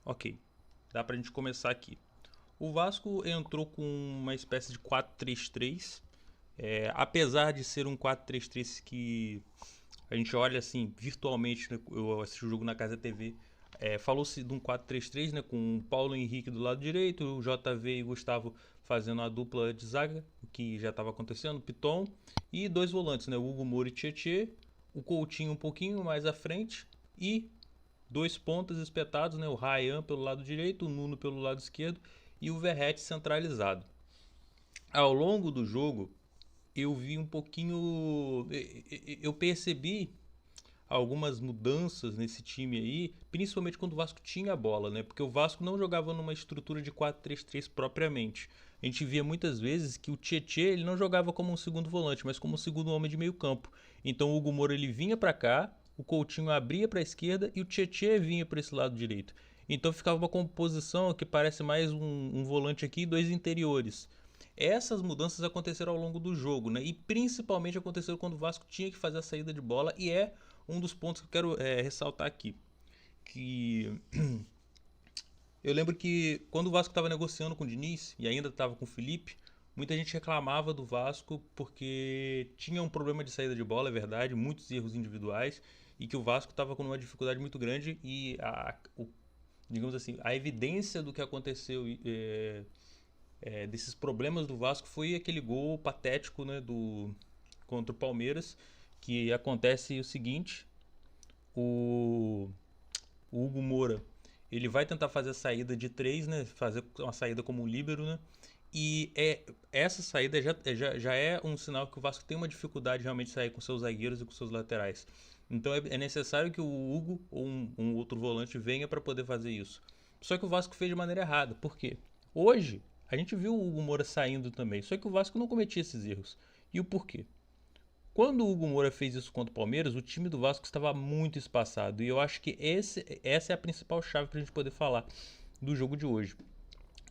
Ok, dá pra gente começar aqui. O Vasco entrou com uma espécie de 4-3-3. Apesar de ser um 4-3-3 que a gente olha assim, virtualmente, né, eu assisti o jogo na Casa TV, falou-se de um 4-3-3, né, com o Paulo Henrique do lado direito, o JV e o Gustavo fazendo a dupla de zaga, o que já estava acontecendo, Piton, e dois volantes, né, o Hugo Moura e Tietê, o Coutinho um pouquinho mais à frente e dois pontas espetados, né? O Ryan pelo lado direito, o Nuno pelo lado esquerdo e o Verratti centralizado. Ao longo do jogo, eu vi um pouquinho. Eu percebi algumas mudanças nesse time aí, principalmente quando o Vasco tinha a bola, né? Porque o Vasco não jogava numa estrutura de 4-3-3 propriamente. A gente via muitas vezes que o Tietê ele não jogava como um segundo volante, mas como um segundo homem de meio campo. Então o Hugo Moura ele vinha para cá, o Coutinho abria para a esquerda e o Tietê vinha para esse lado direito. Então ficava uma composição que parece mais um volante aqui e dois interiores. Essas mudanças aconteceram ao longo do jogo, né? E principalmente aconteceram quando o Vasco tinha que fazer a saída de bola e é um dos pontos que eu quero ressaltar aqui. Que eu lembro que quando o Vasco estava negociando com o Diniz e ainda estava com o Felipe, muita gente reclamava do Vasco porque tinha um problema de saída de bola, é verdade, muitos erros individuais e que o Vasco estava com uma dificuldade muito grande e digamos assim, a evidência do que aconteceu desses problemas do Vasco foi aquele gol patético, né, contra o Palmeiras, que acontece o seguinte: o, o Hugo Moura ele vai tentar fazer a saída de três, né, fazer uma saída como um líbero, né, e essa saída já é um sinal que o Vasco tem uma dificuldade realmente de sair com seus zagueiros e com seus laterais. Então é necessário que o Hugo ou um outro volante venha para poder fazer isso. Só que o Vasco fez de maneira errada. Por quê? Hoje a gente viu o Hugo Moura saindo também, só que o Vasco não cometia esses erros. E o porquê? Quando o Hugo Moura fez isso contra o Palmeiras, o time do Vasco estava muito espaçado. E eu acho que essa é a principal chave para a gente poder falar do jogo de hoje.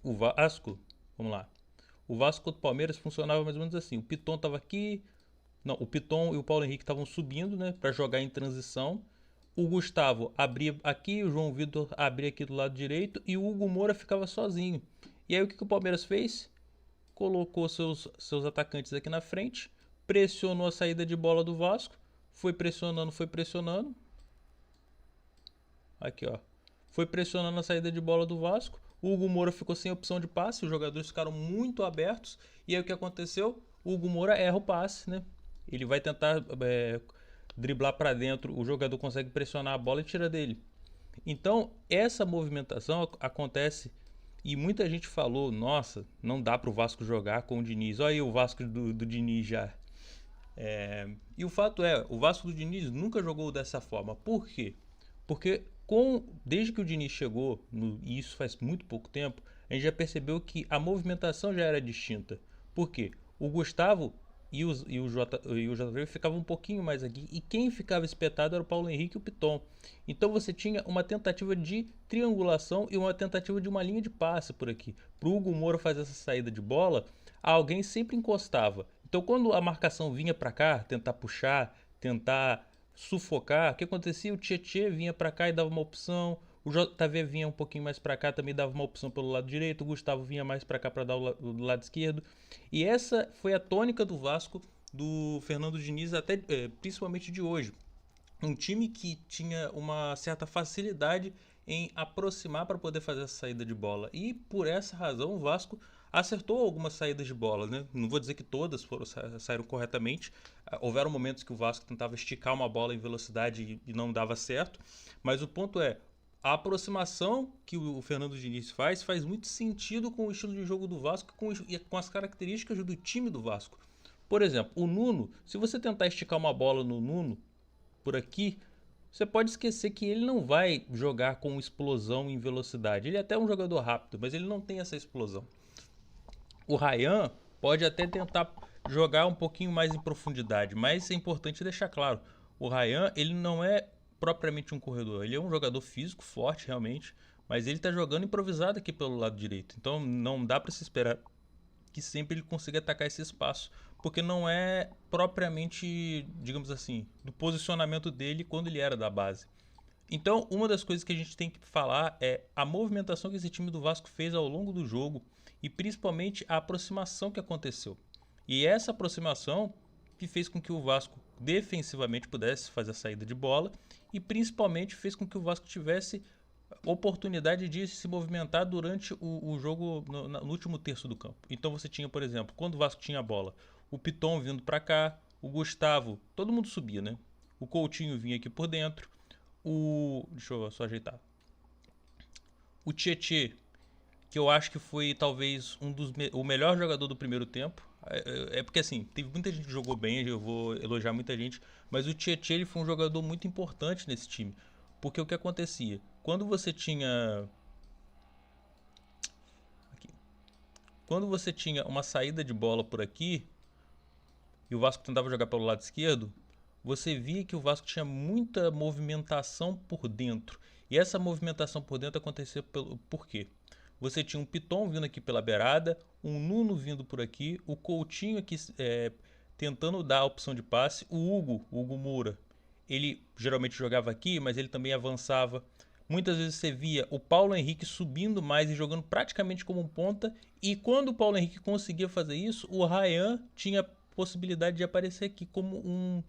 O Vasco, vamos lá. O Vasco contra o Palmeiras funcionava mais ou menos assim. O Piton estava aqui. Não, o Piton e o Paulo Henrique estavam subindo, né, para jogar em transição. O Gustavo abria aqui, o João Vitor abria aqui do lado direito e o Hugo Moura ficava sozinho. E aí o que o Palmeiras fez? Colocou seus atacantes aqui na frente, pressionou a saída de bola do Vasco, foi pressionando, foi pressionando. Aqui, ó. Foi pressionando a saída de bola do Vasco. O Hugo Moura ficou sem opção de passe, os jogadores ficaram muito abertos. E aí o que aconteceu? O Hugo Moura erra o passe, né? Ele vai tentar driblar para dentro, o jogador consegue pressionar a bola e tira dele. Então, essa movimentação acontece e muita gente falou: nossa, não dá para o Vasco jogar com o Diniz. Olha aí o Vasco do Diniz já. E o fato é, o Vasco do Diniz nunca jogou dessa forma. Por quê? Porque desde que o Diniz chegou, e isso faz muito pouco tempo, a gente já percebeu que a movimentação já era distinta. Por quê? O Gustavo e o JV ficavam um pouquinho mais aqui. E quem ficava espetado era o Paulo Henrique e o Piton. Então você tinha uma tentativa de triangulação e uma tentativa de uma linha de passe por aqui. Para o Hugo Moura fazer essa saída de bola, alguém sempre encostava. Então quando a marcação vinha para cá, tentar puxar, tentar sufocar, o que acontecia? O Tietê vinha para cá e dava uma opção. O JV vinha um pouquinho mais para cá, também dava uma opção pelo lado direito. O Gustavo vinha mais para cá para dar do lado esquerdo. E essa foi a tônica do Vasco do Fernando Diniz, até principalmente de hoje. Um time que tinha uma certa facilidade em aproximar para poder fazer essa saída de bola. E por essa razão o Vasco acertou algumas saídas de bola, né? Não vou dizer que todas saíram corretamente. Houveram momentos que o Vasco tentava esticar uma bola em velocidade e não dava certo. Mas o ponto é, a aproximação que o Fernando Diniz faz muito sentido com o estilo de jogo do Vasco e com as características do time do Vasco. Por exemplo, o Nuno, se você tentar esticar uma bola no Nuno por aqui, você pode esquecer que ele não vai jogar com explosão em velocidade. Ele é até um jogador rápido, mas ele não tem essa explosão. O Ryan pode até tentar jogar um pouquinho mais em profundidade, mas é importante deixar claro, o Ryan ele não é propriamente um corredor, ele é um jogador físico forte realmente, mas ele está jogando improvisado aqui pelo lado direito, então não dá para se esperar que sempre ele consiga atacar esse espaço, porque não é propriamente, digamos assim, do posicionamento dele quando ele era da base. Então, uma das coisas que a gente tem que falar é a movimentação que esse time do Vasco fez ao longo do jogo e principalmente a aproximação que aconteceu. E essa aproximação que fez com que o Vasco defensivamente pudesse fazer a saída de bola e principalmente fez com que o Vasco tivesse oportunidade de se movimentar durante o jogo no último terço do campo. Então você tinha, por exemplo, quando o Vasco tinha a bola, o Piton vindo para cá, o Gustavo, todo mundo subia, né? O Coutinho vinha aqui por dentro, deixa eu só ajeitar. O Tietê, que eu acho que foi talvez o melhor jogador do primeiro tempo. É porque assim, teve muita gente que jogou bem, eu vou elogiar muita gente, mas o Tietê ele foi um jogador muito importante nesse time. Porque o que acontecia? Quando você tinha. Aqui. Quando você tinha uma saída de bola por aqui, e o Vasco tentava jogar pelo lado esquerdo, você via que o Vasco tinha muita movimentação por dentro. E essa movimentação por dentro acontecia por quê? Você tinha um Piton vindo aqui pela beirada, um Nuno vindo por aqui, o Coutinho aqui tentando dar a opção de passe, o Hugo Moura, ele geralmente jogava aqui, mas ele também avançava. Muitas vezes você via o Paulo Henrique subindo mais e jogando praticamente como um ponta. E quando o Paulo Henrique conseguia fazer isso, o Ryan tinha possibilidade de aparecer aqui como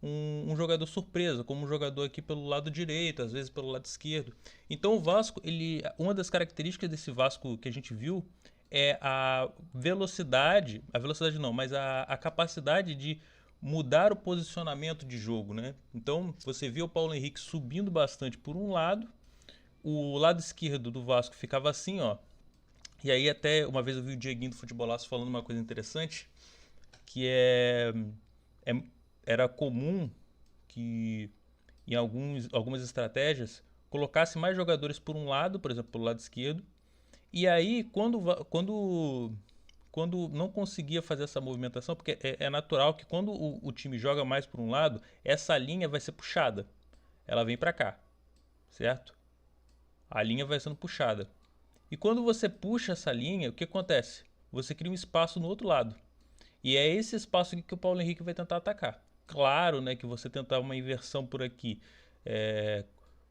um jogador surpresa, como um jogador aqui pelo lado direito, às vezes pelo lado esquerdo. Então o Vasco, uma das características desse Vasco que a gente viu é a velocidade não, mas a capacidade de mudar o posicionamento de jogo, né? Então você vê o Paulo Henrique subindo bastante por um lado, o lado esquerdo do Vasco ficava assim, ó. E aí até uma vez eu vi o Dieguinho do Futebolaço falando uma coisa interessante, que é era comum que em algumas estratégias colocasse mais jogadores por um lado, por exemplo, pelo lado esquerdo, e aí quando não conseguia fazer essa movimentação, porque é natural que quando o time joga mais por um lado, essa linha vai ser puxada, ela vem para cá, certo? A linha vai sendo puxada. E quando você puxa essa linha, o que acontece? Você cria um espaço no outro lado. E é esse espaço aqui que o Paulo Henrique vai tentar atacar. Claro, né, que você tentar uma inversão por aqui, é,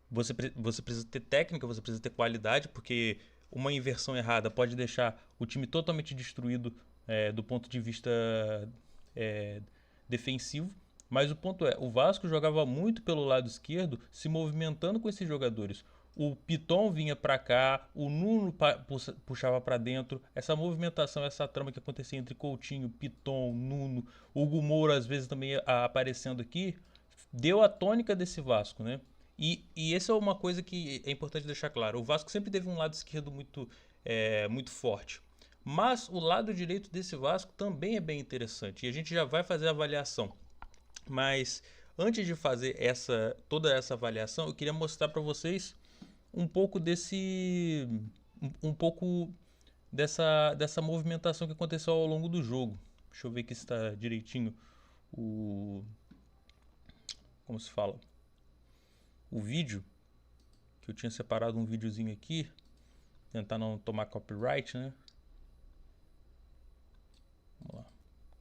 você precisa ter técnica, você precisa ter qualidade, porque uma inversão errada pode deixar o time totalmente destruído do ponto de vista é, defensivo. Mas o ponto é, o Vasco jogava muito pelo lado esquerdo, se movimentando com esses jogadores. O Piton vinha para cá, o Nuno puxava para dentro. Essa movimentação, essa trama que acontecia entre Coutinho, Piton, Nuno, Hugo Moura às vezes também aparecendo aqui, deu a tônica desse Vasco, né? E essa é uma coisa que é importante deixar claro. O Vasco sempre teve um lado esquerdo muito forte. Mas o lado direito desse Vasco também é bem interessante. E a gente já vai fazer a avaliação. Mas antes de fazer toda essa avaliação, eu queria mostrar para vocês um pouco um pouco dessa movimentação que aconteceu ao longo do jogo. Deixa eu ver aqui se está direitinho o como se fala, o vídeo, que eu tinha separado um videozinho aqui, tentar não tomar copyright, né? Vamos lá.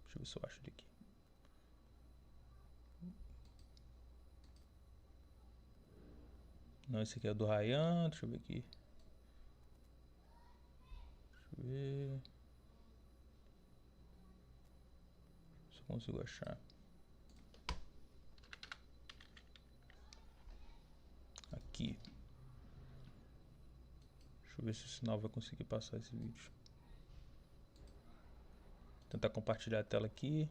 Deixa eu ver se eu acho ele aqui. Não, esse aqui é do Ryan, deixa eu ver aqui. Deixa eu ver se eu consigo achar. Aqui. Deixa eu ver se o sinal vai conseguir passar esse vídeo. Vou tentar compartilhar a tela aqui.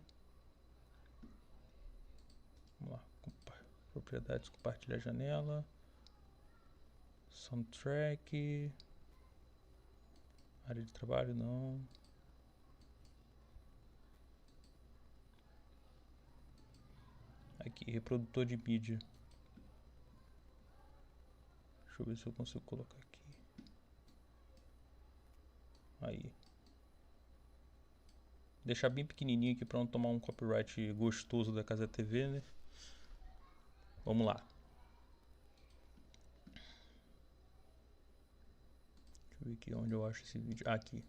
Vamos lá. Propriedades, compartilhar a janela. Soundtrack. Área de trabalho, não. Aqui, reprodutor de mídia. Deixa eu ver se eu consigo colocar aqui. Aí. Deixar bem pequenininho aqui para não tomar um copyright gostoso da Casa TV, né? Vamos lá. Deixa eu ver aqui onde eu acho esse vídeo. Ah, aqui.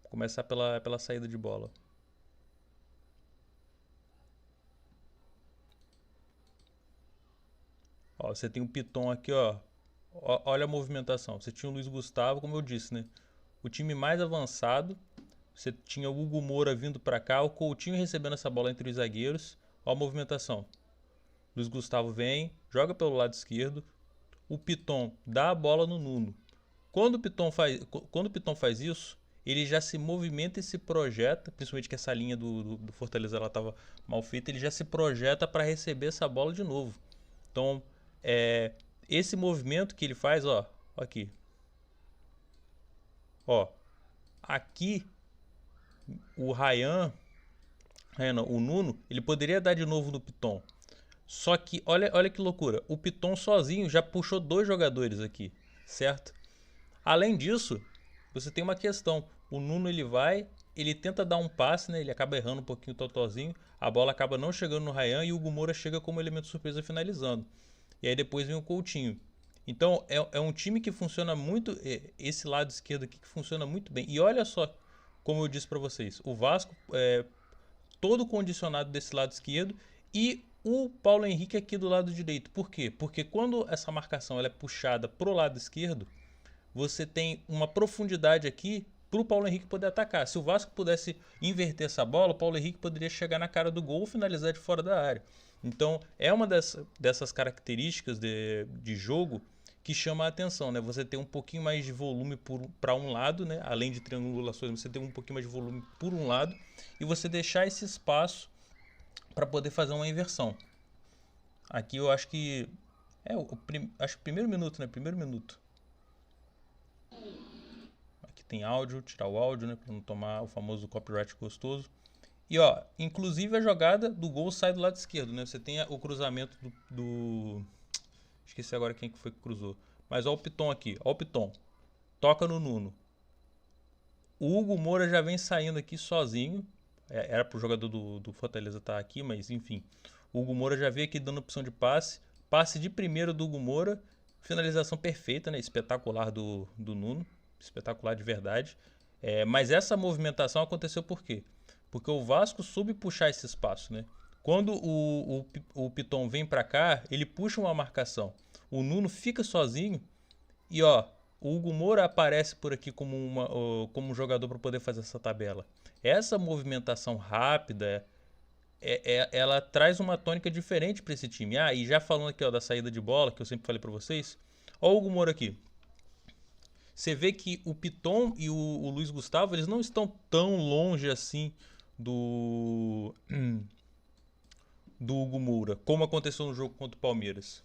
Vou começar pela saída de bola. Ó, você tem o Piton aqui, ó. Olha a movimentação. Você tinha o Luiz Gustavo, como eu disse, né? O time mais avançado. Você tinha o Hugo Moura vindo para cá, o Coutinho recebendo essa bola entre os zagueiros. Ó a movimentação. Luiz Gustavo vem, joga pelo lado esquerdo. O Piton dá a bola no Nuno. Quando o Piton faz isso, ele já se movimenta e se projeta, principalmente que essa linha do Fortaleza estava mal feita, ele já se projeta para receber essa bola de novo. Então, esse movimento que ele faz, ó, aqui. Ó, aqui o o Nuno, ele poderia dar de novo no Piton. Só que, olha que loucura, o Piton sozinho já puxou 2 jogadores aqui, certo? Além disso, você tem uma questão. O Nuno ele tenta dar um passe, né? Ele acaba errando um pouquinho o totozinho, a bola acaba não chegando no Ryan e o Hugo Moura chega como elemento surpresa finalizando. E aí depois vem o Coutinho. Então é um time que funciona muito, esse lado esquerdo aqui que funciona muito bem. E olha só, como eu disse para vocês, o Vasco é todo condicionado desse lado esquerdo e o Paulo Henrique aqui do lado direito. Por quê? Porque quando essa marcação ela é puxada pro lado esquerdo, você tem uma profundidade aqui para o Paulo Henrique poder atacar. Se o Vasco pudesse inverter essa bola, o Paulo Henrique poderia chegar na cara do gol e finalizar de fora da área. Então é uma dessas características de jogo que chama a atenção, né? Você tem um pouquinho mais de volume para um lado, né? Além de triangulações, você tem um pouquinho mais de volume por um lado e você deixar esse espaço para poder fazer uma inversão. Aqui eu acho que acho que primeiro minuto, né? Primeiro minuto. Aqui tem áudio, tirar o áudio, né? Para não tomar o famoso copyright gostoso. E ó, inclusive a jogada do gol sai do lado esquerdo, né? Você tem o cruzamento esqueci agora quem que foi que cruzou. Mas ó o Piton aqui, ó o Piton. Toca no Nuno. O Hugo Moura já vem saindo aqui sozinho. Era pro jogador do Fortaleza estar aqui, mas enfim. O Hugo Moura já veio aqui dando opção de passe. Passe de primeiro do Hugo Moura. Finalização perfeita, né? Espetacular do Nuno. Espetacular de verdade. Mas essa movimentação aconteceu por quê? Porque o Vasco soube puxar esse espaço, né? Quando o Piton vem para cá, ele puxa uma marcação. O Nuno fica sozinho e ó, o Hugo Moura aparece por aqui como um jogador para poder fazer essa tabela. Essa movimentação rápida, ela traz uma tônica diferente para esse time. Ah, e já falando aqui ó, da saída de bola, que eu sempre falei para vocês, ó o Hugo Moura aqui. Você vê que o Piton e o Luiz Gustavo, eles não estão tão longe assim do Hugo Moura, como aconteceu no jogo contra o Palmeiras.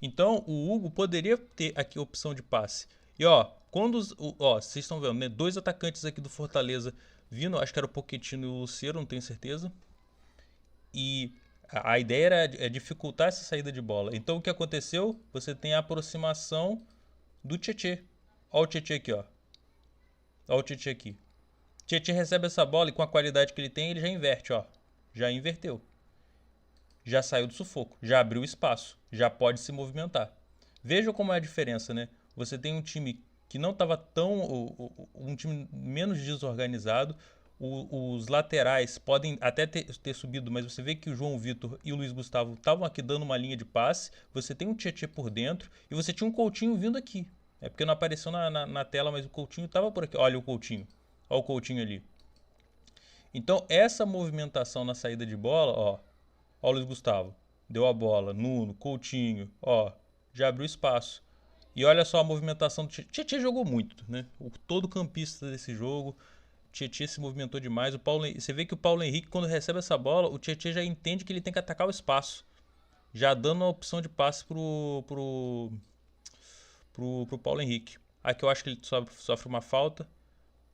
Então, o Hugo poderia ter aqui a opção de passe. E ó, vocês estão vendo, né? 2 atacantes aqui do Fortaleza vindo, acho que era o Pochettino e o Lucero, não tenho certeza. E a ideia era dificultar essa saída de bola. Então, o que aconteceu? Você tem a aproximação do Tietê. Olha o Tietê aqui, ó. Olha o Tietê aqui. Tietê recebe essa bola e com a qualidade que ele tem, ele já inverte, ó. Já inverteu. Já saiu do sufoco, já abriu espaço, já pode se movimentar. Veja como é a diferença, né? Você tem um time que não estava um time menos desorganizado. Os laterais podem até ter subido, mas você vê que o João Vitor e o Luiz Gustavo estavam aqui dando uma linha de passe. Você tem um Tietê por dentro e você tinha um Coutinho vindo aqui. É porque não apareceu na tela, mas o Coutinho estava por aqui. Olha o Coutinho. Olha o Coutinho ali. Então, essa movimentação na saída de bola, ó. Ó o Luiz Gustavo. Deu a bola. Nuno, Coutinho. Ó, já abriu espaço. E olha só a movimentação do Tietê. Tietê jogou muito, né? Todo campista desse jogo. Tietê se movimentou demais. Você vê que o Paulo Henrique, quando recebe essa bola, o Tietê já entende que ele tem que atacar o espaço. Já dando a opção de passe pro Paulo Henrique. Aqui eu acho que ele sofre uma falta.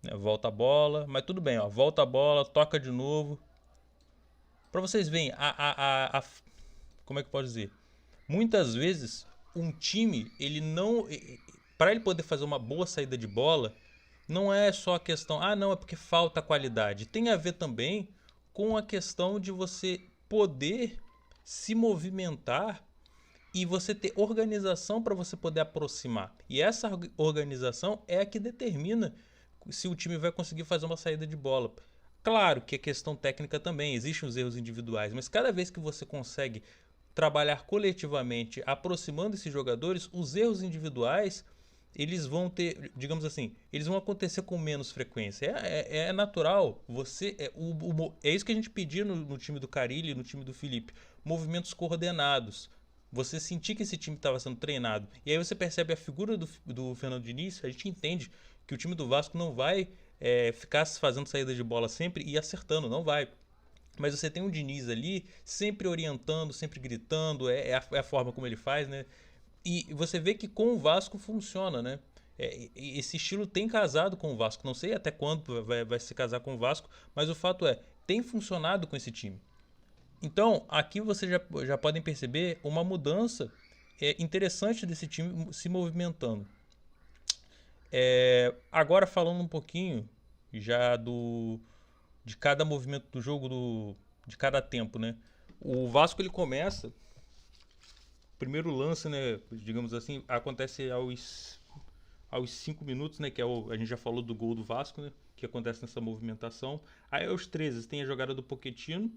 Né? Volta a bola. Mas tudo bem, ó. Volta a bola, toca de novo. Pra vocês verem, como é que eu posso dizer? Muitas vezes, um time, ele não... Para ele poder fazer uma boa saída de bola, não é só a questão... Ah, não, é porque falta qualidade. Tem a ver também com a questão de você poder se movimentar e você ter organização para você poder aproximar. E essa organização é a que determina se o time vai conseguir fazer uma saída de bola. Claro que é questão técnica também, existem os erros individuais, mas cada vez que você consegue trabalhar coletivamente, aproximando esses jogadores, os erros individuais eles vão ter, digamos assim, eles vão acontecer com menos frequência. É natural. É isso que a gente pedia no time do Carille, no time do Felipe. Movimentos coordenados. Você sentir que esse time estava sendo treinado. E aí você percebe a figura do Fernando Diniz, a gente entende que o time do Vasco não vai ficar fazendo saída de bola sempre e acertando, não vai. Mas você tem um Diniz ali sempre orientando, sempre gritando, é a forma como ele faz, né? E você vê que com o Vasco funciona, né? Esse estilo tem casado com o Vasco. Não sei até quando vai se casar com o Vasco, mas o fato tem funcionado com esse time. Então, aqui vocês já podem perceber uma mudança interessante desse time se movimentando. Agora falando um pouquinho já de cada movimento do jogo, de cada tempo, né? O Vasco ele começa primeiro lance, né, digamos assim, acontece aos 5 minutos, né, que a gente já falou do gol do Vasco, né, que acontece nessa movimentação. Aí aos 13 tem a jogada do Pochettino,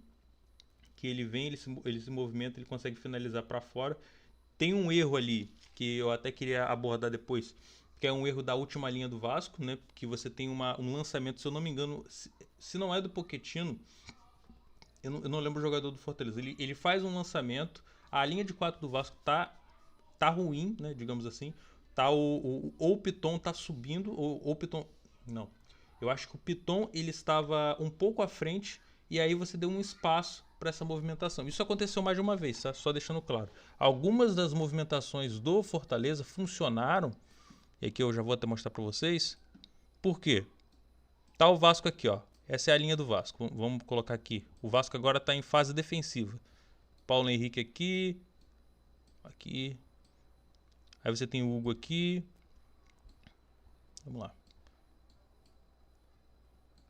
que ele vem, ele se movimenta, ele consegue finalizar para fora. Tem um erro ali, que eu até queria abordar depois, que é um erro da última linha do Vasco, né, que você tem um lançamento, se eu não me engano, se não é do Pochettino, eu não lembro o jogador do Fortaleza, ele faz um lançamento, a linha de 4 do Vasco tá ruim, né, digamos assim. Ou o Piton tá subindo, ou o Piton... Não. Eu acho que o Piton ele estava um pouco à frente e aí você deu um espaço para essa movimentação. Isso aconteceu mais de uma vez, tá? Só deixando claro. Algumas das movimentações do Fortaleza funcionaram, e aqui eu já vou até mostrar para vocês. Por quê? Tá o Vasco aqui, ó. Essa é a linha do Vasco. Vamos colocar aqui. O Vasco agora está em fase defensiva. Paulo Henrique aqui. Aqui. Aí você tem o Hugo aqui. Vamos lá.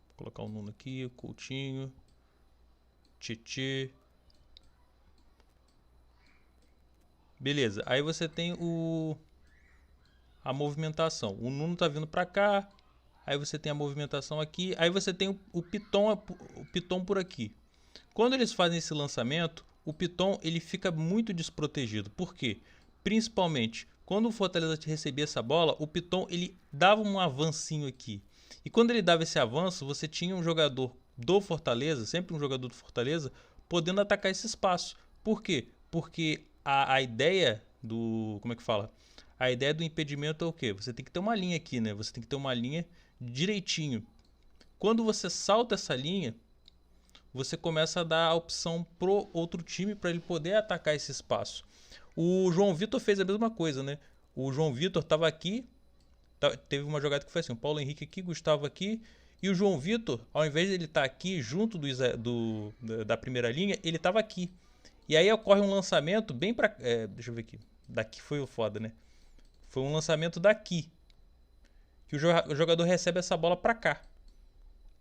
Vou colocar o Nuno aqui, o Coutinho. Tietê. Beleza. Aí você tem a movimentação. O Nuno tá vindo para cá. Aí você tem a movimentação aqui. Aí você tem o Piton por aqui. Quando eles fazem esse lançamento, o Piton ele fica muito desprotegido. Por quê? Principalmente quando o Fortaleza recebia essa bola, o Piton ele dava um avancinho aqui. E quando ele dava esse avanço, você tinha um jogador do Fortaleza, sempre um jogador do Fortaleza, podendo atacar esse espaço. Por quê? Porque a ideia do... Como é que fala? A ideia do impedimento é o quê? Você tem que ter uma linha aqui, né? Você tem que ter uma linha direitinho. Quando você salta essa linha, você começa a dar a opção pro outro time para ele poder atacar esse espaço. O João Vitor fez a mesma coisa, né? O João Vitor estava aqui, teve uma jogada que foi assim, o Paulo Henrique aqui, Gustavo aqui, e o João Vitor, ao invés de ele estar aqui junto da primeira linha, ele estava aqui. E aí ocorre um lançamento bem para... deixa eu ver aqui. Daqui foi o foda, né? Foi um lançamento daqui. Que o jogador recebe essa bola para cá.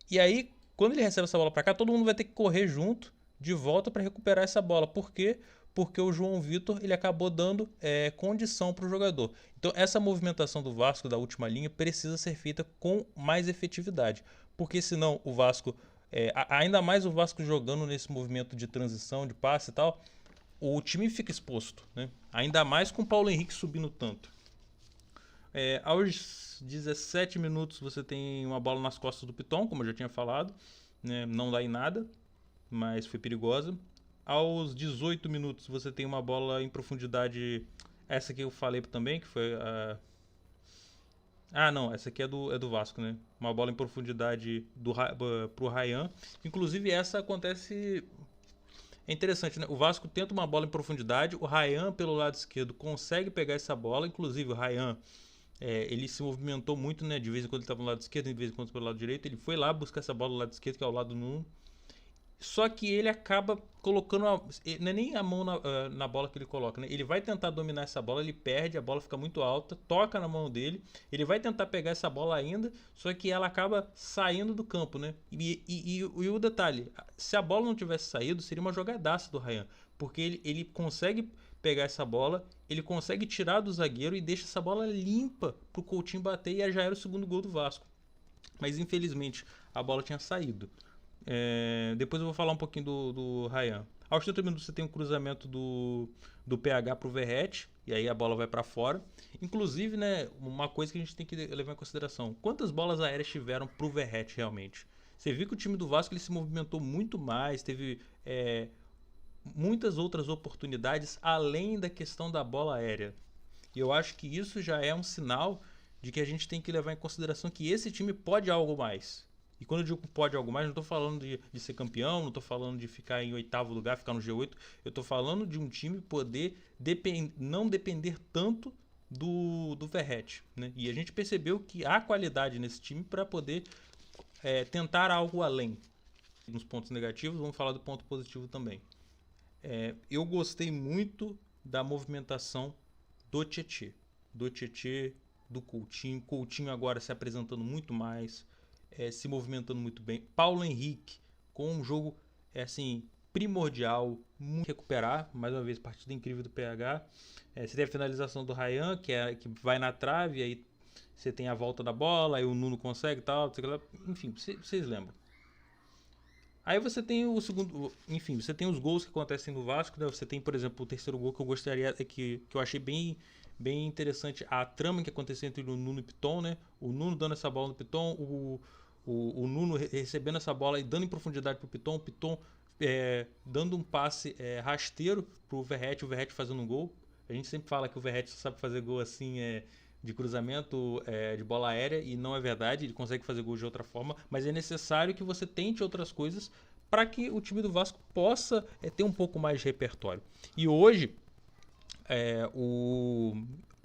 E aí, quando ele recebe essa bola para cá, todo mundo vai ter que correr junto, de volta para recuperar essa bola. Por quê? Porque o João Vitor ele acabou dando condição para o jogador. Então essa movimentação do Vasco da última linha precisa ser feita com mais efetividade, porque senão o Vasco, ainda mais o Vasco jogando nesse movimento de transição, de passe e tal, o time fica exposto, né? Ainda mais com o Paulo Henrique subindo tanto. Aos 17 minutos você tem uma bola nas costas do Piton, como eu já tinha falado, né? Não dá em nada, mas foi perigosa. Aos 18 minutos você tem uma bola em profundidade, essa que eu falei também, que foi a... não, essa aqui é do Vasco, né? Uma bola em profundidade pro Ryan. Inclusive essa acontece... É interessante, né? O Vasco tenta uma bola em profundidade, o Ryan pelo lado esquerdo consegue pegar essa bola, inclusive o Ryan... ele se movimentou muito, né? De vez em quando ele estava no lado esquerdo, de vez em quando pelo lado direito. Ele foi lá buscar essa bola do lado esquerdo, que é o lado do Nuno. Só que ele acaba colocando... não é nem a mão na bola que ele coloca, né? Ele vai tentar dominar essa bola, ele perde, a bola fica muito alta, toca na mão dele. Ele vai tentar pegar essa bola ainda, só que ela acaba saindo do campo, né? E o detalhe, se a bola não tivesse saído, seria uma jogadaça do Ryan. Porque ele consegue pegar essa bola, ele consegue tirar do zagueiro e deixa essa bola limpa pro Coutinho bater e já era o segundo gol do Vasco. Mas infelizmente a bola tinha saído. Depois eu vou falar um pouquinho do Ryan. Aos 30 minutos você tem um cruzamento do PH pro Verratti, e aí a bola vai para fora. Inclusive, né, uma coisa que a gente tem que levar em consideração: quantas bolas aéreas tiveram pro Verratti realmente? Você viu que o time do Vasco ele se movimentou muito mais, teve muitas outras oportunidades além da questão da bola aérea. E eu acho que isso já é um sinal de que a gente tem que levar em consideração que esse time pode algo mais. E quando eu digo pode algo mais, não estou falando de ser campeão, não estou falando de ficar em 8º lugar, ficar no G8. Eu estou falando de um time poder não depender tanto do Verratti, né? E a gente percebeu que há qualidade nesse time para poder tentar algo além. Nos pontos negativos, vamos falar do ponto positivo também. Eu gostei muito da movimentação do Tietê, do Coutinho. Coutinho agora se apresentando muito mais, se movimentando muito bem. Paulo Henrique com um jogo assim primordial, muito recuperar, mais uma vez partida incrível do PH. Você tem a finalização do Ryan, que vai na trave, aí você tem a volta da bola, aí o Nuno consegue e tal, enfim, vocês lembram. Aí você tem o segundo, enfim, você tem os gols que acontecem no Vasco, né? Você tem, por exemplo, o terceiro gol que eu gostaria, que eu achei bem interessante, a trama que aconteceu entre o Nuno e o Piton, né? O Nuno dando essa bola no Piton, o Nuno recebendo essa bola e dando em profundidade pro Piton, o Piton dando um passe rasteiro pro Verratti, o Verratti fazendo um gol. A gente sempre fala que o Verratti só sabe fazer gol assim, de cruzamento, de bola aérea, e não é verdade, ele consegue fazer gol de outra forma, mas é necessário que você tente outras coisas para que o time do Vasco possa ter um pouco mais de repertório. E hoje,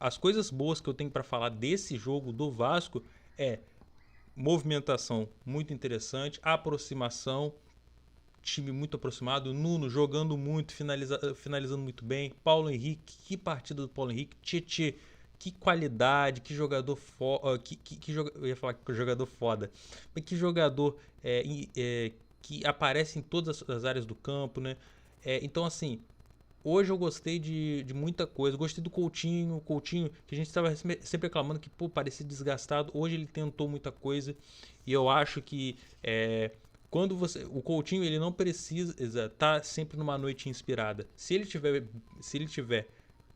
as coisas boas que eu tenho para falar desse jogo do Vasco é movimentação muito interessante, aproximação, time muito aproximado, Nuno jogando muito, finalizando muito bem, Paulo Henrique, que partida do Paulo Henrique, Tietê, que qualidade, que jogador foda, eu ia falar que jogador foda, mas que jogador que aparece em todas as áreas do campo, né? Então assim, hoje eu gostei de muita coisa, gostei do Coutinho, que a gente estava sempre reclamando que parecia desgastado, hoje ele tentou muita coisa, e eu acho que quando o Coutinho ele não precisa estar sempre numa noite inspirada. Se ele tiver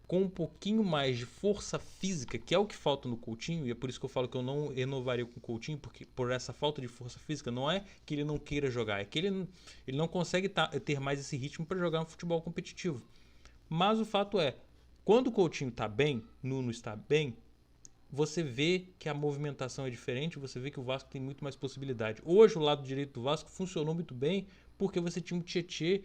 com um pouquinho mais de força física, que é o que falta no Coutinho, e é por isso que eu falo que eu não renovaria com o Coutinho, porque por essa falta de força física, não é que ele não queira jogar, é que ele não consegue ter mais esse ritmo para jogar um futebol competitivo. Mas o fato é, quando o Coutinho está bem, Nuno está bem, você vê que a movimentação é diferente, você vê que o Vasco tem muito mais possibilidade. Hoje o lado direito do Vasco funcionou muito bem, porque você tinha um Tietê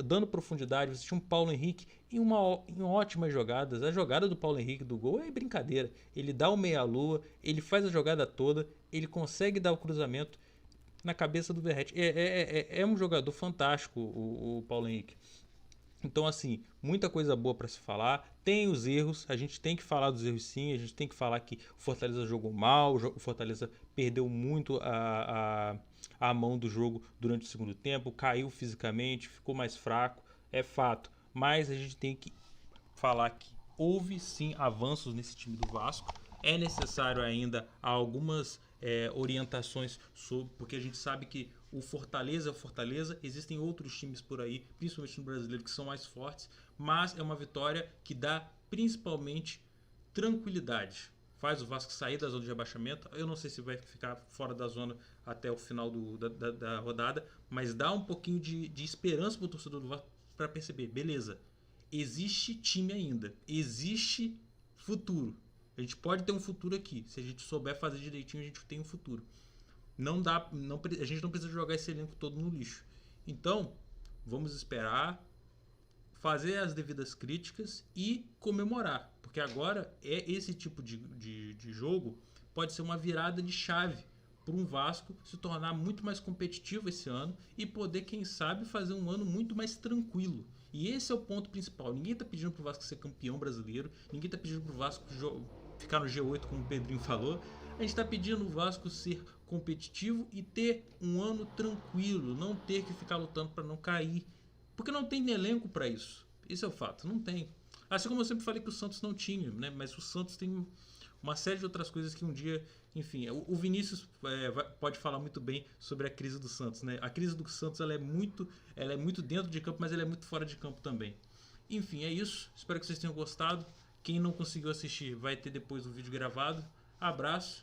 dando profundidade, você tinha um Paulo Henrique em ótimas jogadas. A jogada do Paulo Henrique do gol é brincadeira. Ele dá o meia-lua, ele faz a jogada toda, ele consegue dar o cruzamento na cabeça do Verratti. É um jogador fantástico o Paulo Henrique. Então, assim, muita coisa boa para se falar. Tem os erros, a gente tem que falar dos erros sim. A gente tem que falar que o Fortaleza jogou mal, o Fortaleza perdeu muito a mão do jogo durante o segundo tempo, caiu fisicamente, ficou mais fraco, é fato. Mas a gente tem que falar que houve sim avanços nesse time do Vasco. É necessário ainda algumas orientações porque a gente sabe que o Fortaleza é o Fortaleza, existem outros times por aí, principalmente no brasileiro, que são mais fortes, mas é uma vitória que dá principalmente tranquilidade. Faz o Vasco sair da zona de rebaixamento. Eu não sei se vai ficar fora da zona até o final da rodada, mas dá um pouquinho de esperança para o torcedor do Vasco para perceber, beleza, existe time ainda, existe futuro. A gente pode ter um futuro aqui. Se a gente souber fazer direitinho, a gente tem um futuro. A gente não precisa jogar esse elenco todo no lixo. Então, vamos esperar, fazer as devidas críticas e comemorar. Porque agora esse tipo de jogo pode ser uma virada de chave para um Vasco se tornar muito mais competitivo esse ano e poder, quem sabe, fazer um ano muito mais tranquilo. E esse é o ponto principal. Ninguém está pedindo para o Vasco ser campeão brasileiro, ninguém está pedindo para o Vasco ficar no G8, como o Pedrinho falou. A gente está pedindo o Vasco ser competitivo e ter um ano tranquilo, não ter que ficar lutando para não cair, porque não tem elenco para isso. Esse é o fato, não tem. Assim como eu sempre falei que o Santos não tinha, né? Mas o Santos tem uma série de outras coisas que um dia, enfim, o Vinícius pode falar muito bem sobre a crise do Santos, né? A crise do Santos ela é muito dentro de campo, mas ela é muito fora de campo também. Enfim, é isso. Espero que vocês tenham gostado. Quem não conseguiu assistir vai ter depois o vídeo gravado. Abraço